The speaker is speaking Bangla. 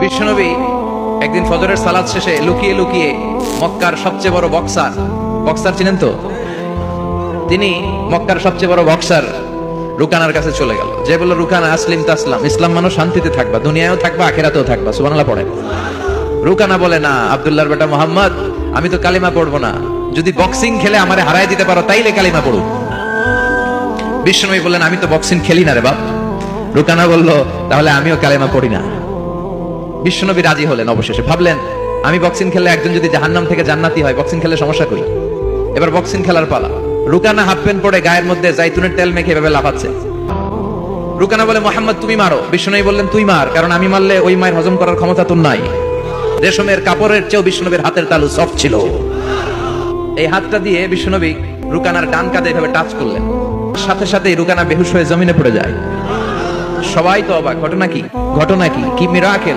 বিশ্বনবী একদিন ফজরের সালাত শেষে লুকিয়ে লুকিয়ে মক্কার সবচেয়ে বড় বক্সার চিনেন তো, তিনি মক্কার সবচেয়ে বড় বক্সার রুকানার কাছে চলে গেল। যে বলল, রুকানা আসলিম তাসলাম, ইসলাম মানুষ শান্তিতে থাকবা, দুনিয়ায়ও থাকবা আখিরাতেও থাকবা, সুবহানাল্লাহ পড়ে। রুকানা বলে, না আব্দুল্লাহর বেটা মোহাম্মদ, আমি তো কালিমা পড়বো না, যদি বক্সিং খেলে আমারে হারাই দিতে পারো তাইলে কালিমা পড়ুক। বিশ্বনবী বললেন, আমি তো বক্সিং খেলি না রে বাপ। রুকানা বলল, তাহলে আমিও কালিমা পড়ি না। বিশ্বনবী রাজি হলেন। অবশেষে ভাবলেন, আমি বক্সিং খেললে একজন যদি জাহান্নাম থেকে জান্নাতি হয়, বক্সিং খেলে সমস্যা কই। এবার বক্সিং খেলার পালা। রুকানা হাফ প্যান্ট পরে গায়ের মধ্যে জাইতুনের তেল মেখে এভাবে লাফাচ্ছে। রুকানা বলে, মোহাম্মদ তুমি মারো। বিশ্বনবী বললেন, তুই মার, কারণ আমি মারলে ওই মায়ের হজম করার ক্ষমতা তোর নাই। রেশমের কাপড়ের চেয়েও বিশ্বনবীর হাতের তালু সফট ছিল। এই হাতটা দিয়ে বিশ্বনবী রুকানার ডান কাঁধে এভাবে টাচ করলেন, সাথে সাথেই রুকানা বেহুশ হয়ে জমিনে পড়ে যায়। সবাই তো অবাক, ঘটনা কি কি মিরাকেল।